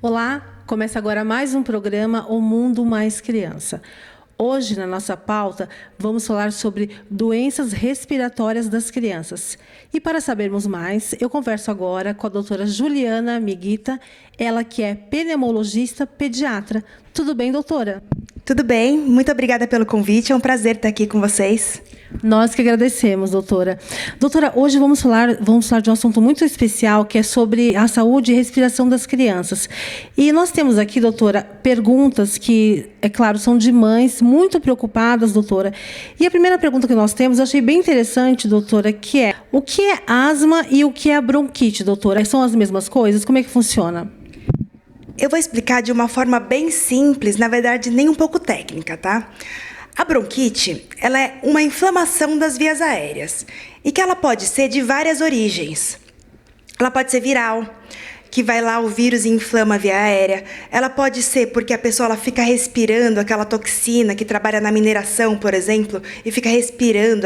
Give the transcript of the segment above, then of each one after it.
Olá, começa agora mais um programa O Mundo Mais Criança. Hoje, na nossa pauta, vamos falar sobre doenças respiratórias das crianças. E para sabermos mais, eu converso agora com a doutora Juliana Miguita, ela que é pneumologista pediatra. Tudo bem, doutora? Tudo bem, muito obrigada pelo convite, é um prazer estar aqui com vocês. Nós que agradecemos, doutora. Doutora, hoje vamos falar de um assunto muito especial, que é sobre a saúde e respiração das crianças. E nós temos aqui, doutora, perguntas que, é claro, são de mães muito preocupadas, doutora. E a primeira pergunta que nós temos, eu achei bem interessante, doutora, que é: o que é asma e o que é a bronquite, doutora? São as mesmas coisas? Como é que funciona? Eu vou explicar de uma forma bem simples, na verdade, nem um pouco técnica, tá? A bronquite, ela é uma inflamação das vias aéreas e que ela pode ser de várias origens. Ela pode ser viral, que vai lá o vírus e inflama a via aérea. Ela pode ser porque a pessoa ela fica respirando aquela toxina que trabalha na mineração, por exemplo, e fica respirando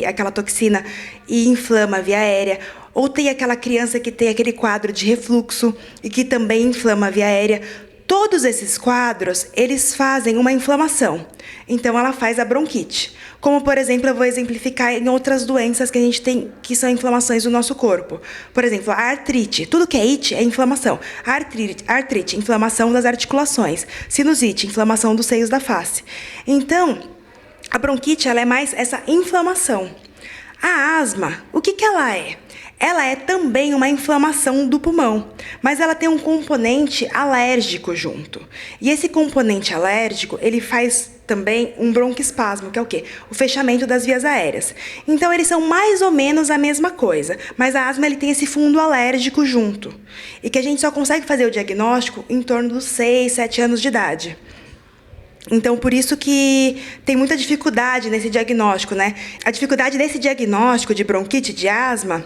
aquela toxina e inflama a via aérea. Ou tem aquela criança que tem aquele quadro de refluxo e que também inflama a via aérea. Todos esses quadros, eles fazem uma inflamação. Então, ela faz a bronquite. Como, por exemplo, eu vou exemplificar em outras doenças que a gente tem, que são inflamações do nosso corpo. Por exemplo, a artrite. Tudo que é it é inflamação. A artrite, inflamação das articulações. Sinusite, inflamação dos seios da face. Então, a bronquite, ela é mais essa inflamação. A asma, o que ela é? Ela é também uma inflamação do pulmão, mas ela tem um componente alérgico junto. E esse componente alérgico, ele faz também um broncoespasmo, que é o quê? O fechamento das vias aéreas. Então, eles são mais ou menos a mesma coisa, mas a asma ele tem esse fundo alérgico junto. E que a gente só consegue fazer o diagnóstico em torno dos 6, 7 anos de idade. Então, por isso que tem muita dificuldade nesse diagnóstico, né? A dificuldade desse diagnóstico de bronquite, de asma,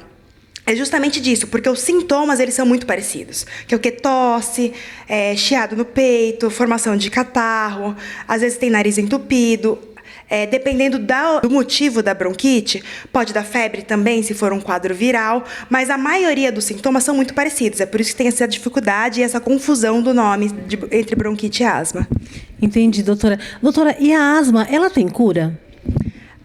é justamente disso, porque os sintomas eles são muito parecidos. Que é o que? Tosse, chiado no peito, formação de catarro, às vezes tem nariz entupido. Dependendo do motivo da bronquite, pode dar febre também, se for um quadro viral, mas a maioria dos sintomas são muito parecidos. É por isso que tem essa dificuldade e essa confusão do nome entre bronquite e asma. Entendi, doutora. Doutora, e a asma, ela tem cura?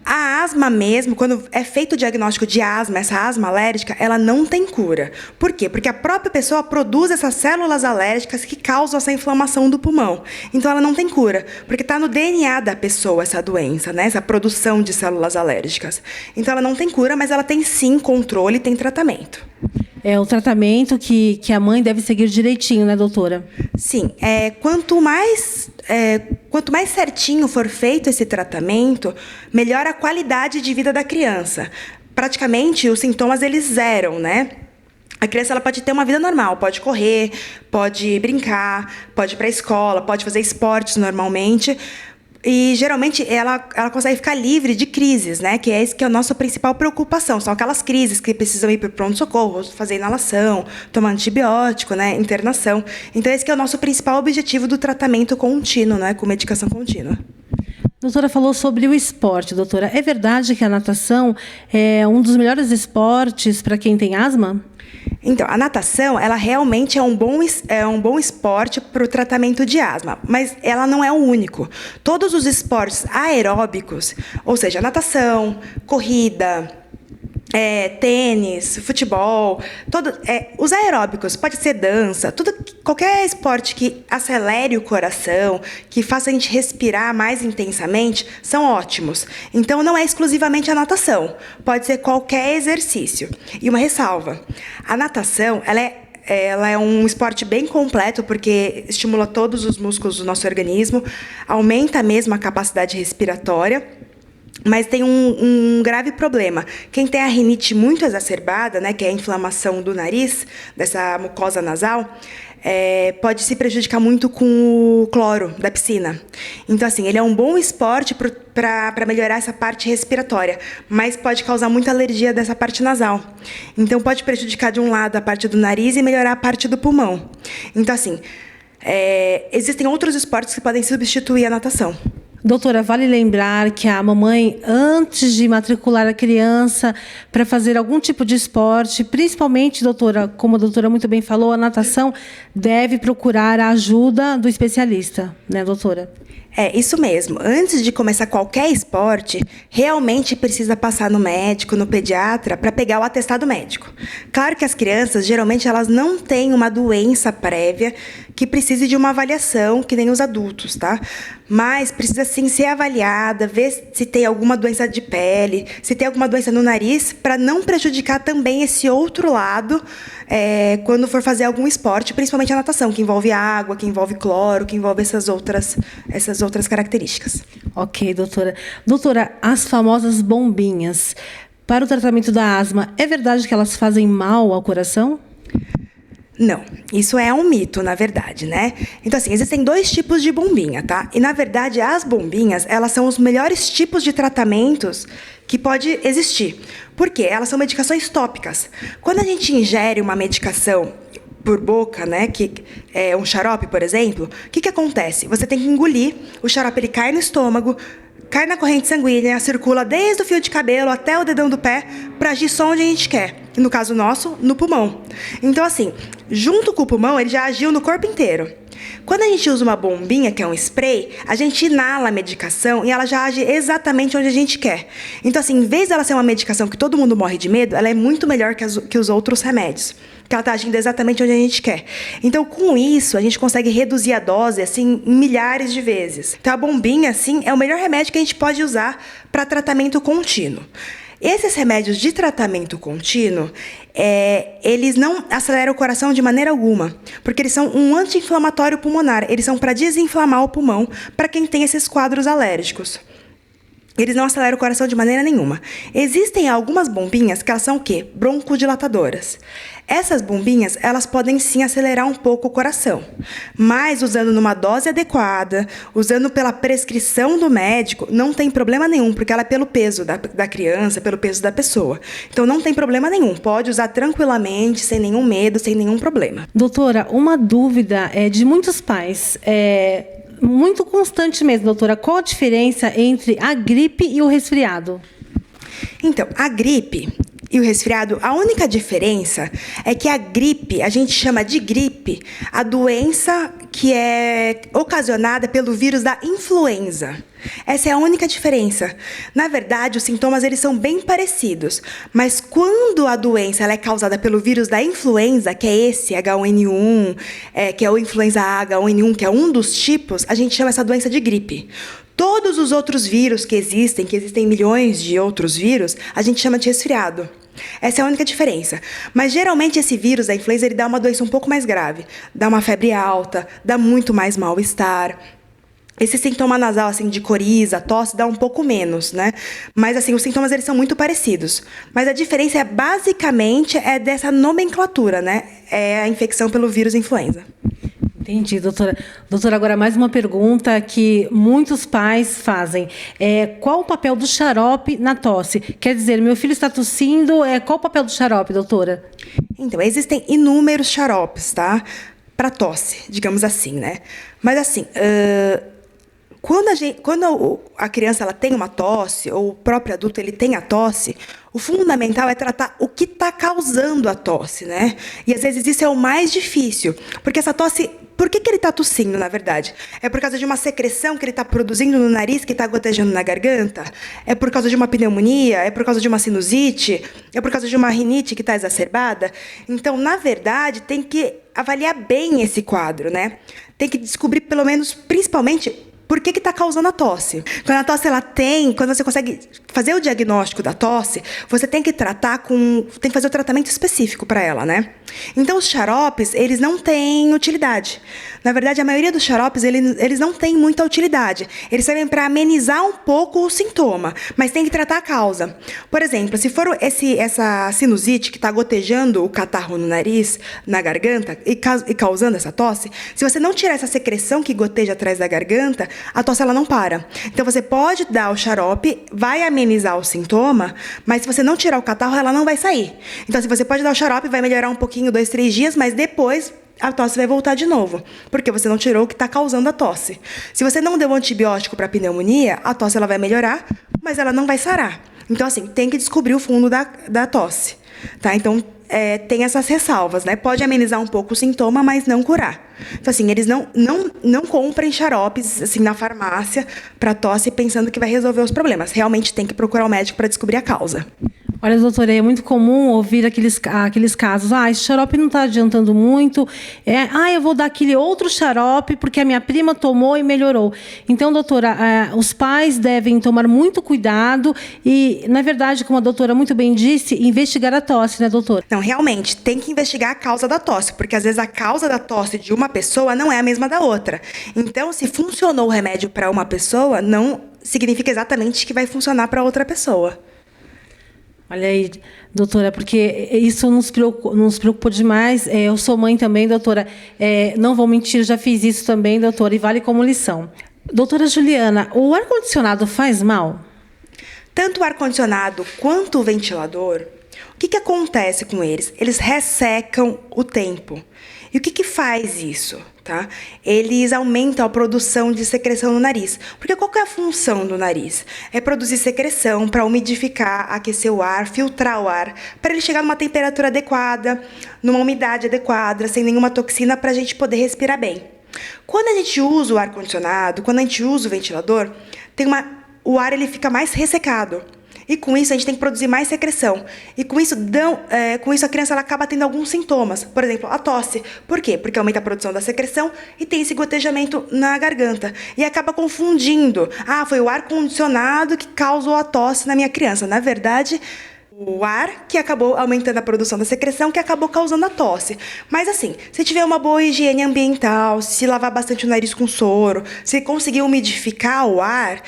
A asma mesmo, quando é feito o diagnóstico de asma, essa asma alérgica, ela não tem cura. Por quê? Porque a própria pessoa produz essas células alérgicas que causam essa inflamação do pulmão. Então, ela não tem cura, porque está no DNA da pessoa essa doença, né? Essa produção de células alérgicas. Então, ela não tem cura, mas ela tem sim controle e tem tratamento. É o tratamento que a mãe deve seguir direitinho, né, doutora? Sim. Quanto mais certinho for feito esse tratamento, melhor a qualidade de vida da criança. Praticamente, os sintomas, eles zeram, né? A criança ela pode ter uma vida normal, pode correr, pode brincar, pode ir para a escola, pode fazer esportes normalmente. E, geralmente, ela consegue ficar livre de crises, né? Que é a nossa principal preocupação. São aquelas crises que precisam ir para o pronto-socorro, fazer inalação, tomar antibiótico, né? Internação. Então, esse que é o nosso principal objetivo do tratamento contínuo, né? Com medicação contínua. A doutora falou sobre o esporte, doutora. É verdade que a natação é um dos melhores esportes para quem tem asma? Então, a natação, ela realmente é um bom esporte para o tratamento de asma, mas ela não é o único. Todos os esportes aeróbicos, ou seja, natação, corrida, tênis, futebol, os aeróbicos, pode ser dança, qualquer esporte que acelere o coração, que faça a gente respirar mais intensamente, são ótimos. Então, não é exclusivamente a natação, pode ser qualquer exercício. E uma ressalva, a natação, ela é um esporte bem completo, porque estimula todos os músculos do nosso organismo, aumenta mesmo a capacidade respiratória. Mas tem um grave problema. Quem tem a rinite muito exacerbada, né, que é a inflamação do nariz, dessa mucosa nasal, pode se prejudicar muito com o cloro da piscina. Então, assim, ele é um bom esporte para melhorar essa parte respiratória, mas pode causar muita alergia dessa parte nasal. Então, pode prejudicar de um lado a parte do nariz e melhorar a parte do pulmão. Então, assim, existem outros esportes que podem substituir a natação. Doutora, vale lembrar que a mamãe, antes de matricular a criança para fazer algum tipo de esporte, principalmente, doutora, como a doutora muito bem falou, a natação, deve procurar a ajuda do especialista, né, doutora? É, isso mesmo. Antes de começar qualquer esporte, realmente precisa passar no médico, no pediatra, para pegar o atestado médico. Claro que as crianças, geralmente, elas não têm uma doença prévia que precise de uma avaliação, que nem os adultos, tá? Mas precisa, sim, ser avaliada, ver se tem alguma doença de pele, se tem alguma doença no nariz, para não prejudicar também esse outro lado quando for fazer algum esporte, principalmente a natação, que envolve água, que envolve cloro, que envolve essas outras características. Ok, doutora. Doutora, as famosas bombinhas para o tratamento da asma, é verdade que elas fazem mal ao coração? Não, isso é um mito, na verdade, né? Então, assim, existem 2 tipos de bombinha, tá? E, na verdade, as bombinhas, elas são os melhores tipos de tratamentos que pode existir. Por quê? Elas são medicações tópicas. Quando a gente ingere uma medicação por boca, né, que é um xarope, por exemplo, o que acontece? Você tem que engolir, o xarope ele cai no estômago, cai na corrente sanguínea, circula desde o fio de cabelo até o dedão do pé para agir só onde a gente quer. No caso nosso, no pulmão. Então, assim, junto com o pulmão, ele já agiu no corpo inteiro. Quando a gente usa uma bombinha, que é um spray, a gente inala a medicação e ela já age exatamente onde a gente quer. Então, assim, em vez dela ser uma medicação que todo mundo morre de medo, ela é muito melhor que os outros remédios. Que ela está agindo exatamente onde a gente quer. Então, com isso, a gente consegue reduzir a dose, assim, em milhares de vezes. Então, a bombinha, assim, é o melhor remédio que a gente pode usar para tratamento contínuo. Esses remédios de tratamento contínuo, eles não aceleram o coração de maneira alguma, porque eles são um anti-inflamatório pulmonar, eles são para desinflamar o pulmão para quem tem esses quadros alérgicos. Eles não aceleram o coração de maneira nenhuma. Existem algumas bombinhas que elas são o quê? Broncodilatadoras. Essas bombinhas, elas podem sim acelerar um pouco o coração, mas usando numa dose adequada, usando pela prescrição do médico, não tem problema nenhum, porque ela é pelo peso da criança, pelo peso da pessoa. Então não tem problema nenhum, pode usar tranquilamente, sem nenhum medo, sem nenhum problema. Doutora, uma dúvida de muitos pais, muito constante mesmo, doutora. Qual a diferença entre a gripe e o resfriado? Então, a gripe e o resfriado, a única diferença é que a gripe, a gente chama de gripe a doença que é ocasionada pelo vírus da influenza. Essa é a única diferença. Na verdade, os sintomas eles são bem parecidos, mas quando a doença ela é causada pelo vírus da influenza, que é esse H1N1, que é o influenza A H1N1, que é um dos tipos, a gente chama essa doença de gripe. Todos os outros vírus que existem milhões de outros vírus, a gente chama de resfriado. Essa é a única diferença. Mas, geralmente, esse vírus da influenza ele dá uma doença um pouco mais grave. Dá uma febre alta, dá muito mais mal-estar. Esse sintoma nasal, assim, de coriza, tosse, dá um pouco menos, né? Mas, assim, os sintomas, eles são muito parecidos. Mas a diferença, basicamente, é dessa nomenclatura, né? É a infecção pelo vírus influenza. Entendi, doutora. Doutora, agora mais uma pergunta que muitos pais fazem. Qual o papel do xarope na tosse? Quer dizer, meu filho está tossindo, qual o papel do xarope, doutora? Então, existem inúmeros xaropes, tá? Para tosse, digamos assim, né? Mas, assim, quando a criança ela tem uma tosse, ou o próprio adulto ele tem a tosse, o fundamental é tratar o que está causando a tosse, né? E às vezes isso é o mais difícil, porque essa tosse, por que ele está tossindo, na verdade? É por causa de uma secreção que ele está produzindo no nariz, que está gotejando na garganta? É por causa de uma pneumonia? É por causa de uma sinusite? É por causa de uma rinite que está exacerbada? Então, na verdade, tem que avaliar bem esse quadro, né? Tem que descobrir, pelo menos, principalmente, por que está causando a tosse? Quando a tosse quando você consegue fazer o diagnóstico da tosse, você tem que tem que fazer o tratamento específico para ela, né? Então, os xaropes, eles não têm utilidade. Na verdade, a maioria dos xaropes, eles não têm muita utilidade. Eles servem para amenizar um pouco o sintoma, mas tem que tratar a causa. Por exemplo, se for essa sinusite que está gotejando o catarro no nariz, na garganta, e causando essa tosse, se você não tirar essa secreção que goteja atrás da garganta, a tosse ela não para. Então, você pode dar o xarope, vai amenizar o sintoma, mas se você não tirar o catarro, ela não vai sair. Então, se você pode dar o xarope, vai melhorar um pouquinho, 2, 3 dias, mas depois a tosse vai voltar de novo, porque você não tirou o que está causando a tosse. Se você não deu um antibiótico para pneumonia, a tosse ela vai melhorar, mas ela não vai sarar. Então, assim, tem que descobrir o fundo da tosse. Tá? Então, tem essas ressalvas, né? Pode amenizar um pouco o sintoma, mas não curar. Então, assim, eles não comprem xaropes assim, na farmácia para tosse pensando que vai resolver os problemas. Realmente tem que procurar o médico para descobrir a causa. Olha, doutora, é muito comum ouvir aqueles casos. Esse xarope não está adiantando muito. Eu vou dar aquele outro xarope porque a minha prima tomou e melhorou. Então, doutora, os pais devem tomar muito cuidado e, na verdade, como a doutora muito bem disse, investigar a tosse, né, doutora? Não, realmente, tem que investigar a causa da tosse, porque às vezes a causa da tosse de uma pessoa não é a mesma da outra. Então, se funcionou o remédio para uma pessoa, não significa exatamente que vai funcionar para outra pessoa. Olha aí, doutora, porque isso nos preocupou demais. Eu sou mãe também, doutora. Não vou mentir, já fiz isso também, doutora, e vale como lição. Doutora Juliana, o ar-condicionado faz mal? Tanto o ar-condicionado quanto o ventilador, o que acontece com eles? Eles ressecam o tempo. E o que faz isso? Tá? Eles aumentam a produção de secreção no nariz. Porque qual que é a função do nariz? É produzir secreção para umidificar, aquecer o ar, filtrar o ar, para ele chegar numa temperatura adequada, numa umidade adequada, sem nenhuma toxina, para a gente poder respirar bem. Quando a gente usa o ar-condicionado, quando a gente usa o ventilador, o ar ele fica mais ressecado. E com isso a gente tem que produzir mais secreção. E com isso a criança ela acaba tendo alguns sintomas. Por exemplo, a tosse. Por quê? Porque aumenta a produção da secreção e tem esse gotejamento na garganta. E acaba confundindo. Foi o ar-condicionado que causou a tosse na minha criança. Na verdade, o ar que acabou aumentando a produção da secreção que acabou causando a tosse. Mas assim, se tiver uma boa higiene ambiental, se lavar bastante o nariz com soro, se conseguir umidificar o ar,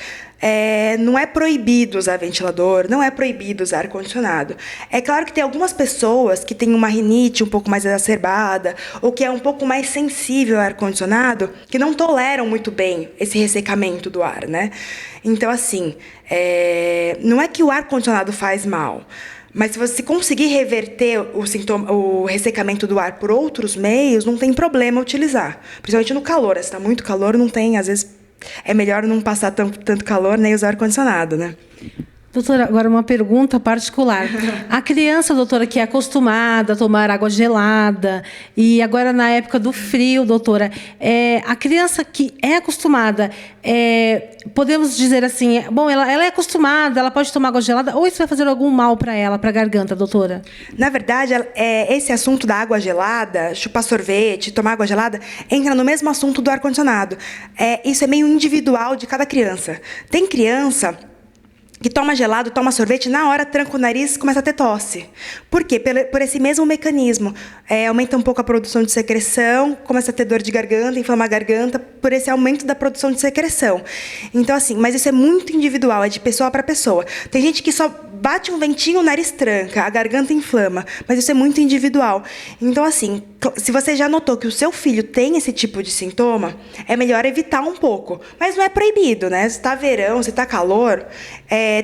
não é proibido usar ventilador, não é proibido usar ar-condicionado. É claro que tem algumas pessoas que têm uma rinite um pouco mais exacerbada ou que é um pouco mais sensível ao ar-condicionado, que não toleram muito bem esse ressecamento do ar, né? Então, assim, não é que o ar-condicionado faz mal, mas se você conseguir reverter o ressecamento do ar por outros meios, não tem problema utilizar. Principalmente no calor. Se está muito calor, não tem, às vezes, é melhor não passar tanto calor nem usar ar-condicionado, né? Doutora, agora uma pergunta particular. A criança, doutora, que é acostumada a tomar água gelada, e agora na época do frio, doutora, a criança que é acostumada, podemos dizer assim, ela é acostumada, ela pode tomar água gelada, ou isso vai fazer algum mal para ela, para a garganta, doutora? Na verdade, esse assunto da água gelada, chupar sorvete, tomar água gelada, entra no mesmo assunto do ar-condicionado. Isso é meio individual de cada criança. Tem criança que toma gelado, toma sorvete, na hora tranca o nariz e começa a ter tosse. Por quê? Por esse mesmo mecanismo. Aumenta um pouco a produção de secreção, começa a ter dor de garganta, inflama a garganta, por esse aumento da produção de secreção. Então, assim, mas isso é muito individual, é de pessoa para pessoa. Tem gente que só bate um ventinho, o nariz tranca, a garganta inflama, mas isso é muito individual. Então, assim, se você já notou que o seu filho tem esse tipo de sintoma, é melhor evitar um pouco. Mas não é proibido, né? Se está verão, se está calor,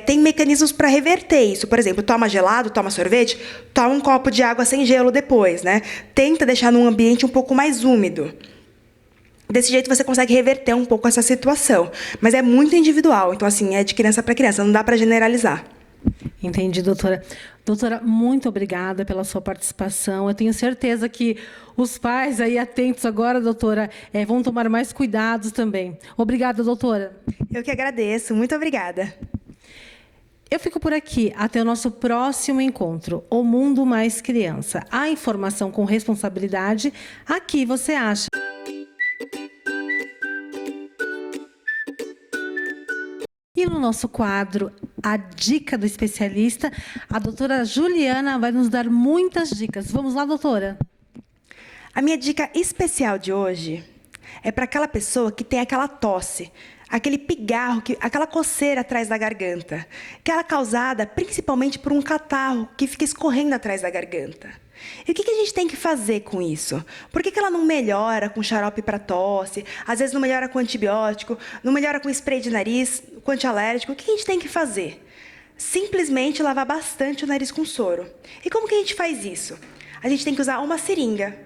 tem mecanismos para reverter isso. Por exemplo, toma gelado, toma sorvete, toma um copo de água sem gelo depois, né? Tenta deixar num ambiente um pouco mais úmido. Desse jeito você consegue reverter um pouco essa situação. Mas é muito individual, então assim, é de criança para criança, não dá para generalizar. Entendi, doutora. Doutora, muito obrigada pela sua participação. Eu tenho certeza que os pais aí atentos agora, doutora, vão tomar mais cuidados também. Obrigada, doutora. Eu que agradeço. Muito obrigada. Eu fico por aqui. Até o nosso próximo encontro. O Mundo Mais Criança. A informação com responsabilidade, aqui você acha. E no nosso quadro, a dica do especialista, a doutora Juliana vai nos dar muitas dicas. Vamos lá, doutora? A minha dica especial de hoje é para aquela pessoa que tem aquela tosse, aquele pigarro, aquela coceira atrás da garganta, que ela é causada principalmente por um catarro que fica escorrendo atrás da garganta. E o que a gente tem que fazer com isso? Por que ela não melhora com xarope para tosse? Às vezes não melhora com antibiótico, não melhora com spray de nariz, com antialérgico. O que a gente tem que fazer? Simplesmente lavar bastante o nariz com soro. E como que a gente faz isso? A gente tem que usar uma seringa.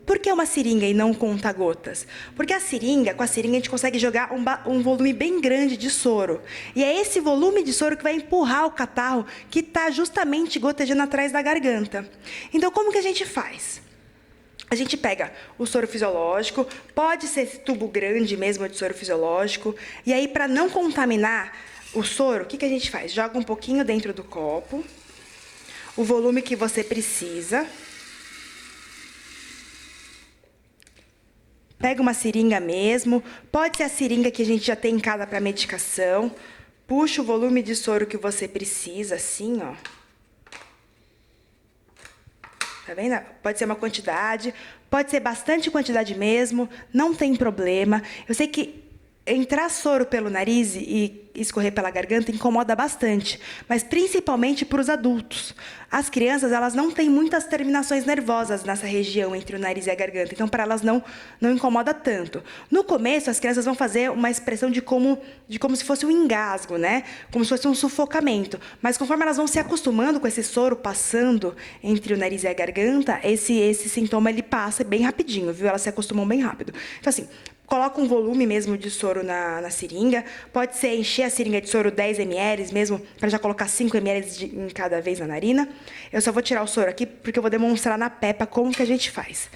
Por que uma seringa e não conta-gotas? Porque com a seringa a gente consegue jogar um volume bem grande de soro. E é esse volume de soro que vai empurrar o catarro que está justamente gotejando atrás da garganta. Então, como que a gente faz? A gente pega o soro fisiológico, pode ser esse tubo grande mesmo de soro fisiológico, e aí, para não contaminar o soro, o que a gente faz? Joga um pouquinho dentro do copo, o volume que você precisa. Pega uma seringa mesmo, pode ser a seringa que a gente já tem em casa para medicação. Puxa o volume de soro que você precisa, assim, ó. Tá vendo? Pode ser uma quantidade, pode ser bastante quantidade mesmo, não tem problema. Eu sei que entrar soro pelo nariz e escorrer pela garganta incomoda bastante, mas principalmente para os adultos. As crianças, elas não têm muitas terminações nervosas nessa região entre o nariz e a garganta, então para elas não incomoda tanto. No começo, as crianças vão fazer uma expressão de como se fosse um engasgo, né? Como se fosse um sufocamento. Mas conforme elas vão se acostumando com esse soro passando entre o nariz e a garganta, esse sintoma ele passa bem rapidinho, viu? Elas se acostumam bem rápido. Então, assim, coloca um volume mesmo de soro na seringa. Pode ser encher a seringa de soro 10 ml mesmo, para já colocar 5 ml em cada vez na narina. Eu só vou tirar o soro aqui, porque eu vou demonstrar na PEPA como que a gente faz.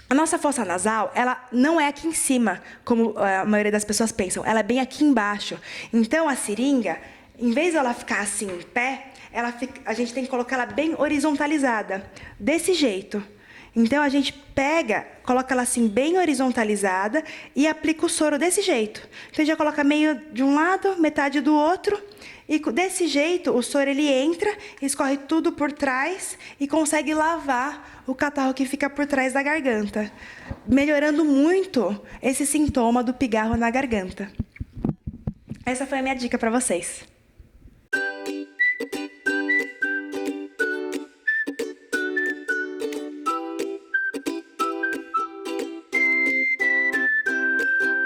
A nossa fossa nasal, ela não é aqui em cima, como a maioria das pessoas pensam. Ela é bem aqui embaixo. Então, a seringa, em vez de ela ficar assim em pé, a gente tem que colocar ela bem horizontalizada. Desse jeito. Então, a gente coloca ela assim bem horizontalizada e aplica o soro desse jeito. Então, a gente já coloca meio de um lado, metade do outro. E desse jeito, o soro ele entra, escorre tudo por trás e consegue lavar o catarro que fica por trás da garganta, melhorando muito esse sintoma do pigarro na garganta. Essa foi a minha dica para vocês.